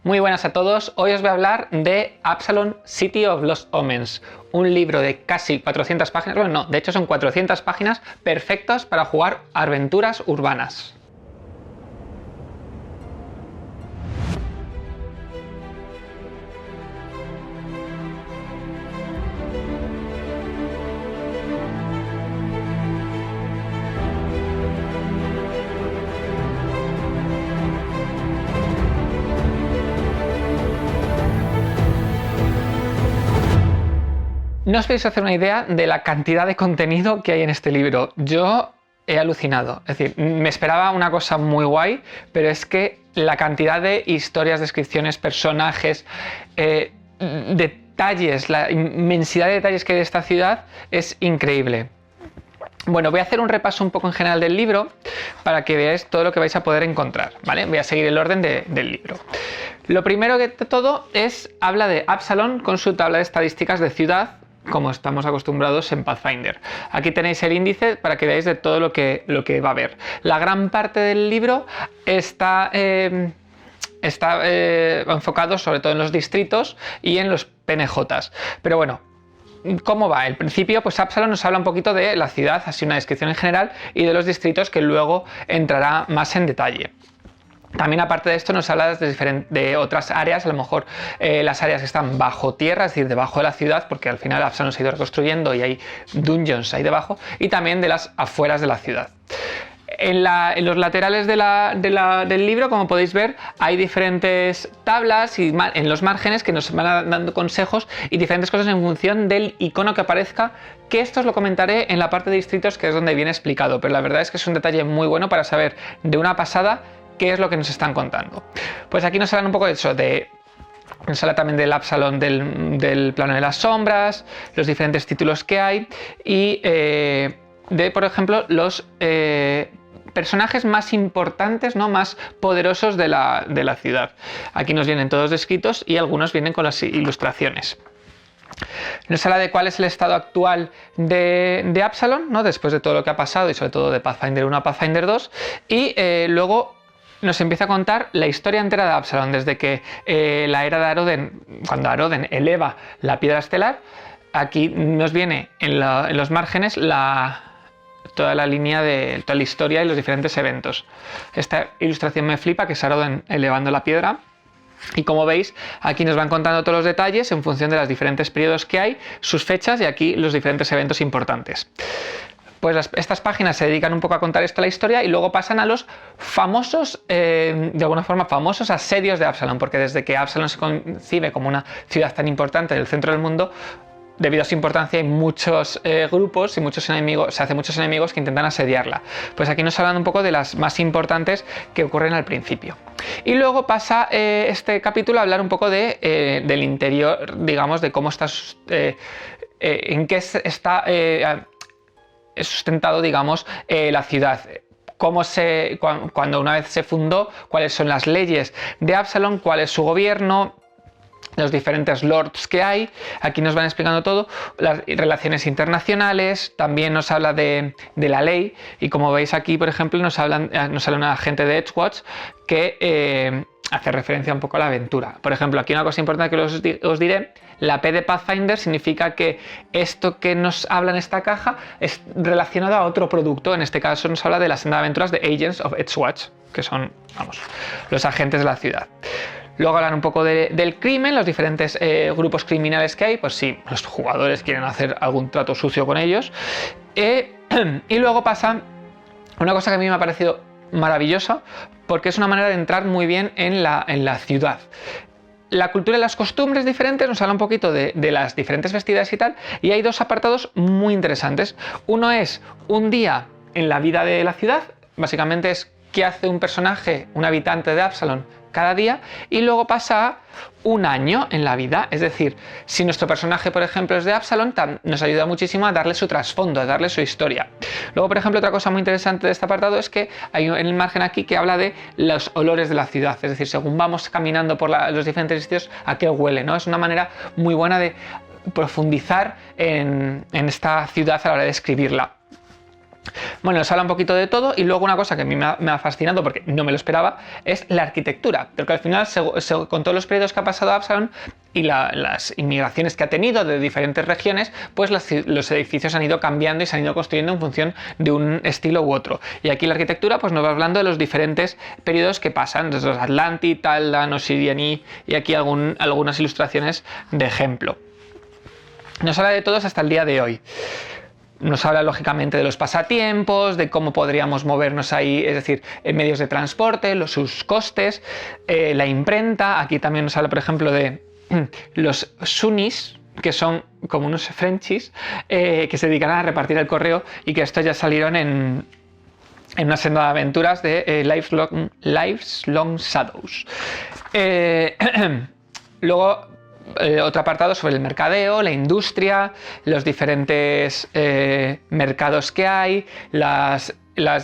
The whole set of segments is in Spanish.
Muy buenas a todos, hoy os voy a hablar de Absalom City of Lost Omens, un libro de casi 400 páginas, bueno no, de hecho son 400 páginas perfectas para jugar aventuras urbanas. No os podéis hacer una idea de la cantidad de contenido que hay en este libro. Yo he alucinado. Es decir, me esperaba una cosa muy guay, pero es que la cantidad de historias, descripciones, personajes, detalles, la inmensidad de detalles que hay de esta ciudad es increíble. Bueno, voy a hacer un repaso un poco en general del libro para que veáis todo lo que vais a poder encontrar, ¿vale? Voy a seguir el orden del libro. Lo primero de todo habla de Absalom con su tabla de estadísticas de ciudad, como estamos acostumbrados en Pathfinder. Aquí tenéis el índice para que veáis de todo lo que va a haber. La gran parte del libro está enfocado sobre todo en los distritos y en los PNJs. Pero bueno, ¿cómo va? Al principio, pues Absalom nos habla un poquito de la ciudad, así una descripción en general, y de los distritos que luego entrará más en detalle. También aparte de esto nos habla de otras áreas, a lo mejor las áreas que están bajo tierra, es decir, debajo de la ciudad, porque al final Absalom se ha ido reconstruyendo y hay dungeons ahí debajo, y también de las afueras de la ciudad. En los laterales del libro, como podéis ver, hay diferentes tablas y en los márgenes que nos van dando consejos y diferentes cosas en función del icono que aparezca, que esto os lo comentaré en la parte de distritos, que es donde viene explicado, pero la verdad es que es un detalle muy bueno para saber de una pasada qué es lo que nos están contando. Pues aquí nos hablan un poco de eso, nos habla también del Absalom del plano de las sombras, los diferentes títulos que hay y por ejemplo, los personajes más importantes, ¿no? Más poderosos de la ciudad. Aquí nos vienen todos descritos y algunos vienen con las ilustraciones. Nos habla de cuál es el estado actual de Absalom, ¿no? Después de todo lo que ha pasado y sobre todo de Pathfinder 1 a Pathfinder 2 y luego nos empieza a contar la historia entera de Absalom, desde que la era de Aroden, cuando Aroden eleva la piedra estelar. Aquí nos viene en los márgenes toda la línea de toda la historia y los diferentes eventos. Esta ilustración me flipa, que es Aroden elevando la piedra. Y como veis, aquí nos van contando todos los detalles en función de los diferentes periodos que hay, sus fechas y aquí los diferentes eventos importantes. Pues estas páginas se dedican un poco a contar la historia y luego pasan a los famosos, de alguna forma famosos asedios de Absalom, porque desde que Absalom se concibe como una ciudad tan importante del centro del mundo, debido a su importancia hay muchos grupos y muchos enemigos, se hacen muchos enemigos que intentan asediarla. Pues aquí nos hablan un poco de las más importantes que ocurren al principio. Y luego pasa este capítulo a hablar un poco del interior, digamos, de cómo está, en qué está sustentado, digamos, la ciudad. Cuando una vez se fundó, cuáles son las leyes de Absalom, cuál es su gobierno, los diferentes lords que hay. Aquí nos van explicando todo, las relaciones internacionales, también nos habla de la ley y como veis aquí, por ejemplo, nos sale una agente de Edgewatch que hace referencia un poco a la aventura. Por ejemplo, aquí una cosa importante que os diré, la P de Pathfinder significa que esto que nos habla en esta caja es relacionado a otro producto, en este caso nos habla de la senda de aventuras de Agents of Edgewatch, que son, vamos, los agentes de la ciudad. Luego hablan un poco del crimen, los diferentes grupos criminales que hay, pues si los jugadores quieren hacer algún trato sucio con ellos. Y luego pasa una cosa que a mí me ha parecido maravillosa, porque es una manera de entrar muy bien en la ciudad. La cultura y las costumbres diferentes, nos habla un poquito de las diferentes festividades y tal, y hay dos apartados muy interesantes. Uno es un día en la vida de la ciudad, básicamente es qué hace un personaje, un habitante de Absalom cada día, y luego pasa un año en la vida, es decir, si nuestro personaje, por ejemplo, es de Absalom, nos ayuda muchísimo a darle su trasfondo, a darle su historia. Luego, por ejemplo, otra cosa muy interesante de este apartado es que hay en el margen aquí que habla de los olores de la ciudad, es decir, según vamos caminando por los diferentes sitios, a qué huele, ¿no? Es una manera muy buena de profundizar en esta ciudad a la hora de escribirla. Bueno, nos habla un poquito de todo y luego una cosa que a mí me ha fascinado porque no me lo esperaba es la arquitectura, porque al final con todos los periodos que ha pasado Absalón y las inmigraciones que ha tenido de diferentes regiones, pues los edificios han ido cambiando y se han ido construyendo en función de un estilo u otro. Y aquí la arquitectura pues nos va hablando de los diferentes periodos que pasan, desde los Atlanti, Taldan, Osiriani y aquí algunas ilustraciones de ejemplo. Nos habla de todos hasta el día de hoy. Nos habla lógicamente de los pasatiempos, de cómo podríamos movernos ahí, es decir, en medios de transporte, sus costes, la imprenta. Aquí también nos habla, por ejemplo, de los sunnis, que son como unos frenchies que se dedicarán a repartir el correo y que estos ya salieron en una senda de aventuras de Life's Long Shadows. Luego, otro apartado sobre el mercadeo, la industria, los diferentes mercados que hay, las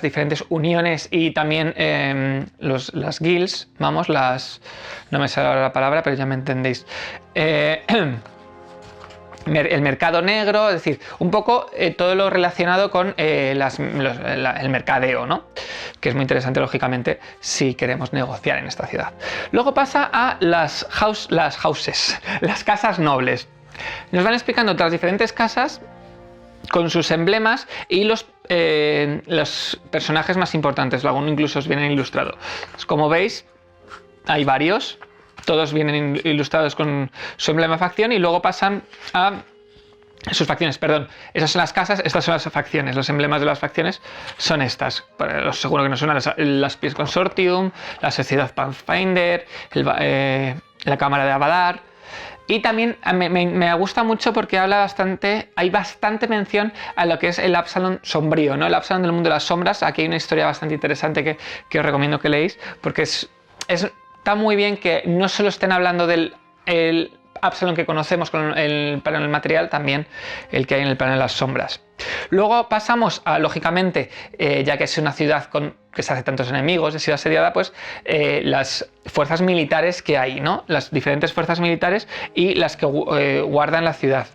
diferentes uniones y también las guilds, vamos, no me sale ahora la palabra, pero ya me entendéis. El mercado negro, es decir, un poco todo lo relacionado con el mercadeo, ¿no? Que es muy interesante, lógicamente, si queremos negociar en esta ciudad. Luego pasa a las houses, las casas nobles. Nos van explicando las diferentes casas con sus emblemas y los personajes más importantes. Algunos incluso os vienen ilustrados. Como veis, hay varios. Todos vienen ilustrados con su emblema facción y luego pasan a sus facciones, perdón. Esas son las casas, estas son las facciones. Los emblemas de las facciones son estas. Seguro que nos suenan las Peace Consortium, la Sociedad Pathfinder, la Cámara de Abadar. Y también me gusta mucho porque hay bastante mención a lo que es el Absalón sombrío, ¿no? El Absalón del mundo de las sombras. Aquí hay una historia bastante interesante que os recomiendo que leáis porque está muy bien que no solo estén hablando del Absalón que conocemos con el plano del material, también el que hay en el plano de las sombras. Luego pasamos a, lógicamente, ya que es una ciudad que se hace tantos enemigos, es ciudad asediada, pues las fuerzas militares que hay, ¿no? Las diferentes fuerzas militares y las que guardan la ciudad.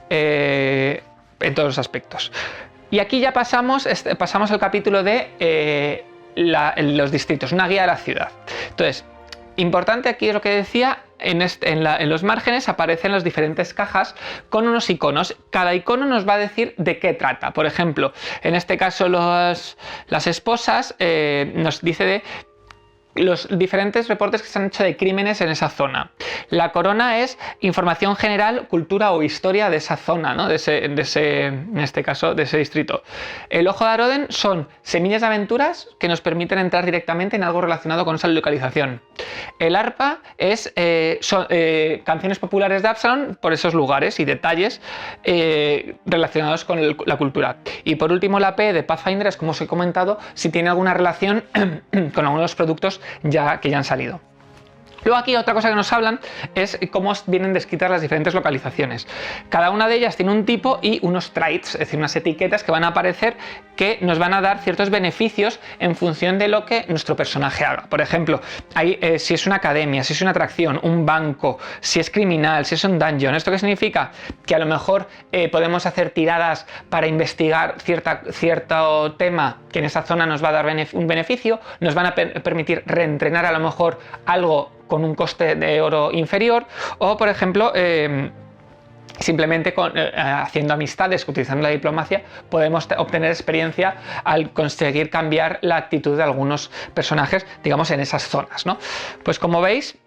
En todos los aspectos. Y aquí ya pasamos al capítulo de los distritos, una guía de la ciudad. Entonces, importante aquí es lo que decía, en los márgenes aparecen las diferentes cajas con unos iconos. Cada icono nos va a decir de qué trata. Por ejemplo, en este caso las esposas nos dice de los diferentes reportes que se han hecho de crímenes en esa zona. La corona es información general, cultura o historia de esa zona, ¿no? En este caso, de ese distrito. El ojo de Aroden son semillas de aventuras que nos permiten entrar directamente en algo relacionado con esa localización. El arpa son canciones populares de Absalón por esos lugares y detalles relacionados con la cultura. Y por último, la P de Pathfinder es, como os he comentado, si tiene alguna relación con algunos de los productos que ya han salido. Luego aquí otra cosa que nos hablan es cómo vienen descritas las diferentes localizaciones. Cada una de ellas tiene un tipo y unos traits, es decir, unas etiquetas que van a aparecer que nos van a dar ciertos beneficios en función de lo que nuestro personaje haga. Por ejemplo, si es una academia, si es una atracción, un banco, si es criminal, si es un dungeon. ¿Esto qué significa? Que a lo mejor podemos hacer tiradas para investigar cierto tema que en esa zona nos va a dar un beneficio, nos van a permitir reentrenar a lo mejor algo con un coste de oro inferior, o por ejemplo simplemente haciendo amistades, utilizando la diplomacia, podemos obtener experiencia al conseguir cambiar la actitud de algunos personajes, digamos, en esas zonas, ¿no? Pues como veis,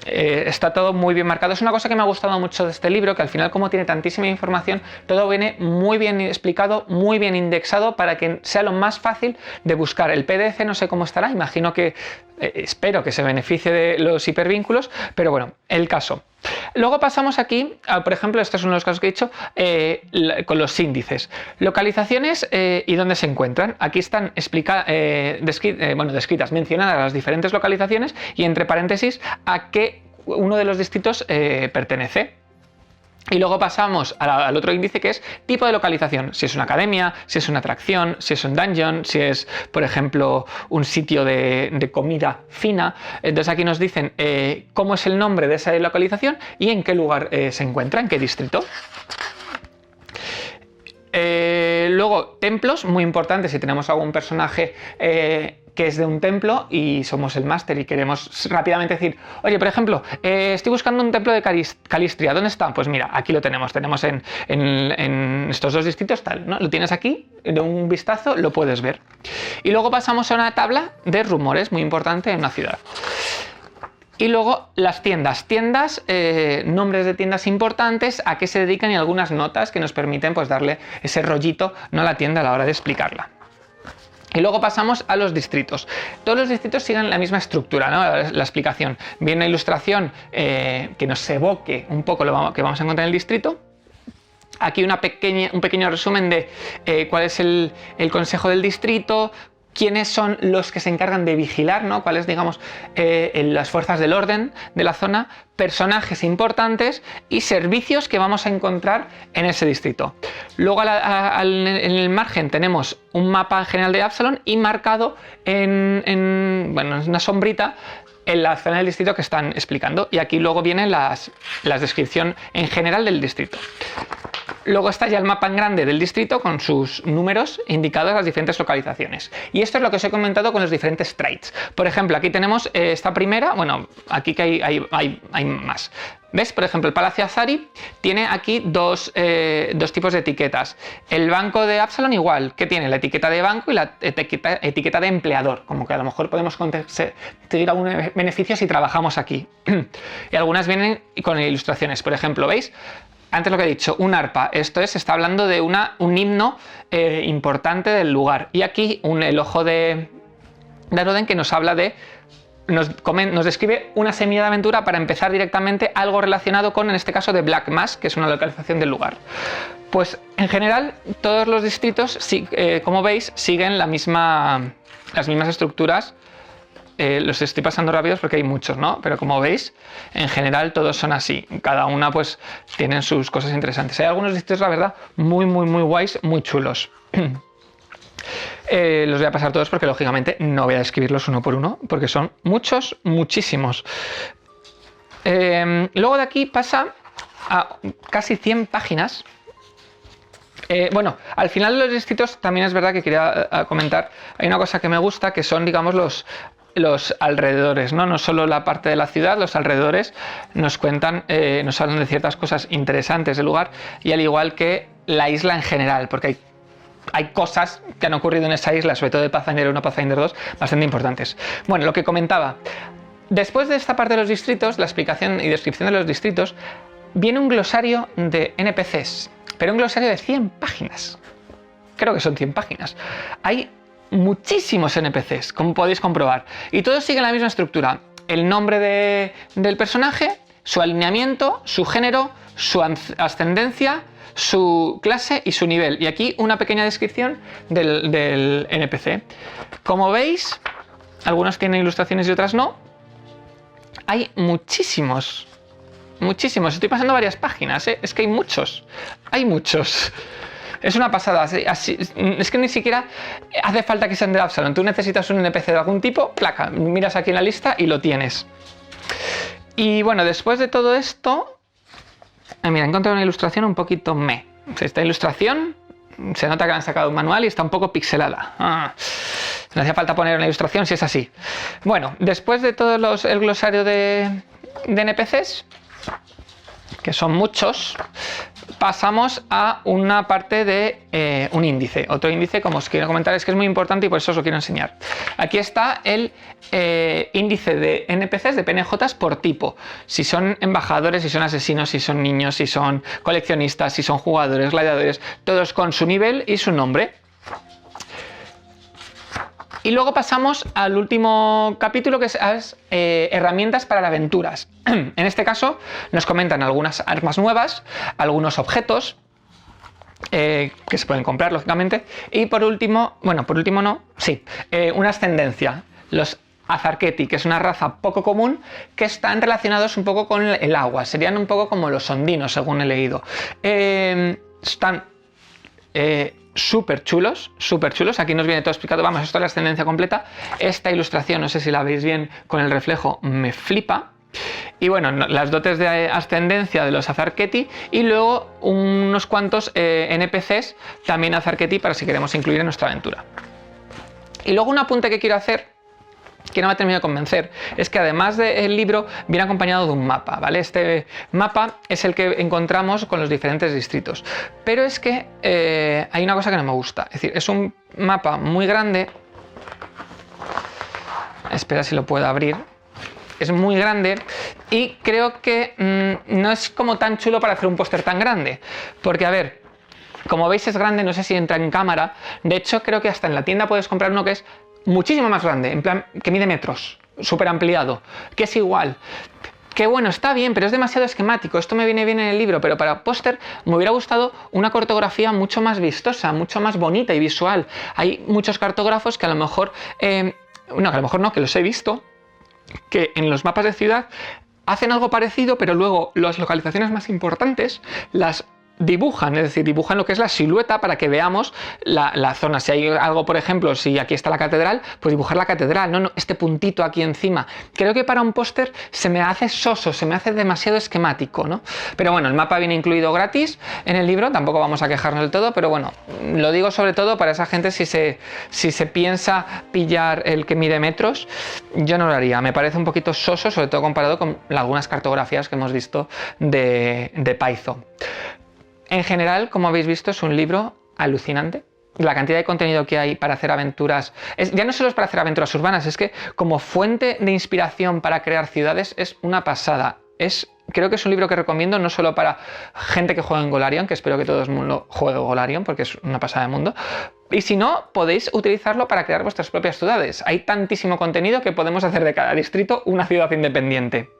está todo muy bien marcado. Es una cosa que me ha gustado mucho de este libro, que al final, como tiene tantísima información, todo viene muy bien explicado, muy bien indexado para que sea lo más fácil de buscar. El PDF no sé cómo estará, imagino que espero que se beneficie de los hipervínculos, pero bueno, el caso. Luego pasamos aquí, por ejemplo, este es uno de los casos que he dicho, con los índices. Localizaciones y dónde se encuentran. Aquí están descritas, mencionadas las diferentes localizaciones y entre paréntesis a qué uno de los distritos pertenece. Y luego pasamos al otro índice, que es tipo de localización. Si es una academia, si es una atracción, si es un dungeon, si es, por ejemplo, un sitio de comida fina. Entonces aquí nos dicen cómo es el nombre de esa localización y en qué lugar se encuentra, en qué distrito. Luego, templos, muy importantes si tenemos algún personaje que es de un templo y somos el máster y queremos rápidamente decir, oye, por ejemplo, estoy buscando un templo de Calistria, ¿dónde está? Pues mira, aquí lo tenemos en estos dos distritos, tal, ¿no? Lo tienes aquí, de un vistazo lo puedes ver. Y luego pasamos a una tabla de rumores, muy importante en una ciudad. Y luego las tiendas, nombres de tiendas importantes, a qué se dedican y algunas notas que nos permiten pues darle ese rollito, ¿no?, a la tienda a la hora de explicarla. Y luego pasamos a los distritos. Todos los distritos siguen la misma estructura, ¿no? La explicación. Viene una ilustración que nos evoque un poco lo que vamos a encontrar en el distrito. Aquí un pequeño resumen de cuál es el consejo del distrito, quiénes son los que se encargan de vigilar, ¿no? Cuáles, digamos, las fuerzas del orden de la zona, personajes importantes y servicios que vamos a encontrar en ese distrito. Luego en el margen tenemos un mapa general de Absalom y marcado en una sombrita en la zona del distrito que están explicando. Y aquí luego viene la descripción en general del distrito. Luego está ya el mapa en grande del distrito con sus números indicados las diferentes localizaciones. Y esto es lo que os he comentado con los diferentes traits. Por ejemplo, aquí tenemos esta primera, bueno, aquí que hay más. ¿Ves? Por ejemplo, el Palacio Azari tiene aquí dos tipos de etiquetas. El banco de Absalom igual, que tiene la etiqueta de banco y la etiqueta de empleador, como que a lo mejor podemos conseguir algún beneficio si trabajamos aquí. Y algunas vienen con ilustraciones. Por ejemplo, ¿veis? Antes lo que he dicho, un arpa, esto es, está hablando de un himno importante del lugar. Y aquí el ojo de Aroden que nos habla de, nos describe una semilla de aventura para empezar directamente algo relacionado con, en este caso, de Black Mass, que es una localización del lugar. Pues en general, todos los distritos, como veis, siguen las mismas estructuras. Los estoy pasando rápidos porque hay muchos, ¿no? Pero como veis, en general todos son así. Cada una pues tienen sus cosas interesantes. Hay algunos distritos, la verdad, muy guays, muy chulos. Los voy a pasar todos porque lógicamente no voy a describirlos uno por uno porque son muchísimos. Luego de aquí pasa a casi 100 páginas. Bueno, al final de los distritos también es verdad que quería comentar, hay una cosa que me gusta, que son, digamos, los alrededores, ¿no? No solo la parte de la ciudad, los alrededores nos cuentan, nos hablan de ciertas cosas interesantes del lugar, y al igual que la isla en general, porque hay cosas que han ocurrido en esa isla, sobre todo de Pathfinder 1, Pathfinder 2, bastante importantes. Bueno, lo que comentaba, después de esta parte de los distritos, la explicación y descripción de los distritos, viene un glosario de NPCs, pero un glosario de 100 páginas. Creo que son 100 páginas. Hay muchísimos NPCs, como podéis comprobar, y todos siguen la misma estructura: el nombre del personaje, su alineamiento, su género, su ascendencia, su clase y su nivel, y aquí una pequeña descripción del NPC. Como veis, algunos tienen ilustraciones y otras no. Hay muchísimos, estoy pasando varias páginas, es que hay muchos. Es una pasada, es que ni siquiera hace falta que sean de Absalom. Tú necesitas un NPC de algún tipo, placa, miras aquí en la lista y lo tienes. Y bueno, después de todo esto, mira, he encontrado una ilustración un poquito Esta ilustración se nota que le han sacado un manual y está un poco pixelada. No hacía falta poner una ilustración si es así. Bueno, después de todo el glosario de NPCs, que son muchos, pasamos a una parte de un índice. Otro índice, como os quiero comentar, es que es muy importante y por eso os lo quiero enseñar. Aquí está el índice de NPCs, de PNJs por tipo. Si son embajadores, si son asesinos, si son niños, si son coleccionistas, si son jugadores, gladiadores, todos con su nivel y su nombre. Y luego pasamos al último capítulo, que es herramientas para las aventuras. En este caso nos comentan algunas armas nuevas, algunos objetos que se pueden comprar, lógicamente, y por último, una ascendencia. Los Azarketi, que es una raza poco común, que están relacionados un poco con el agua. Serían un poco como los ondinos, según he leído. Están súper chulos. Aquí nos viene todo explicado. Vamos, esto es la ascendencia completa. Esta ilustración, no sé si la veis bien con el reflejo, me flipa. Y bueno, las dotes de ascendencia de los Azarqueti y luego unos cuantos NPCs también Azarqueti para si queremos incluir en nuestra aventura. Y luego un apunte que quiero hacer, que no me ha terminado de convencer, es que además del libro viene acompañado de un mapa, ¿vale? Este mapa es el que encontramos con los diferentes distritos. Pero es que hay una cosa que no me gusta, es decir, es un mapa muy grande. Espera si lo puedo abrir. Es muy grande y creo que no es como tan chulo para hacer un póster tan grande. Porque, a ver, como veis es grande, no sé si entra en cámara. De hecho, creo que hasta en la tienda puedes comprar uno que es muchísimo más grande, en plan que mide metros, súper ampliado, que es igual. Que bueno, está bien, pero es demasiado esquemático. Esto me viene bien en el libro, pero para póster me hubiera gustado una cartografía mucho más vistosa, mucho más bonita y visual. Hay muchos cartógrafos que a lo mejor, no, que a lo mejor no, que los he visto, que en los mapas de ciudad hacen algo parecido, pero luego las localizaciones más importantes las dibujan, es decir, dibujan lo que es la silueta para que veamos la zona. Si hay algo, por ejemplo, si aquí está la catedral, pues dibujar la catedral, no este puntito aquí encima. Creo que para un póster se me hace soso, se me hace demasiado esquemático, ¿no? Pero bueno, el mapa viene incluido gratis en el libro, tampoco vamos a quejarnos del todo, pero bueno, lo digo sobre todo para esa gente si se piensa pillar el que mide metros, yo no lo haría. Me parece un poquito soso, sobre todo comparado con algunas cartografías que hemos visto de Python. En general, como habéis visto, es un libro alucinante. La cantidad de contenido que hay para hacer aventuras, ya no solo es para hacer aventuras urbanas, es que como fuente de inspiración para crear ciudades es una pasada. Creo que es un libro que recomiendo no solo para gente que juega en Golarion, que espero que todo el mundo juegue Golarion porque es una pasada de mundo, y si no, podéis utilizarlo para crear vuestras propias ciudades. Hay tantísimo contenido que podemos hacer de cada distrito una ciudad independiente.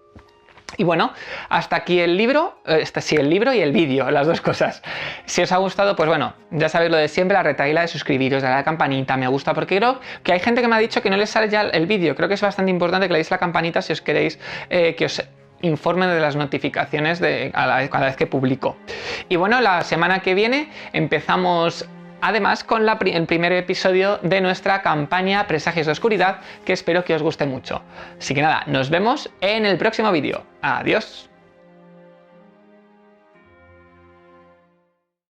Y bueno, hasta aquí el libro, el libro y el vídeo, las dos cosas. Si os ha gustado, pues bueno, ya sabéis lo de siempre, la retaíla de suscribiros, darle a la campanita, me gusta, porque creo que hay gente que me ha dicho que no les sale ya el vídeo. Creo que es bastante importante que le deis la campanita si os queréis que os informen de las notificaciones cada vez que publico. Y bueno, la semana que viene empezamos además con el primer episodio de nuestra campaña Presagios de Oscuridad, que espero que os guste mucho. Así que nada, nos vemos en el próximo vídeo. Adiós.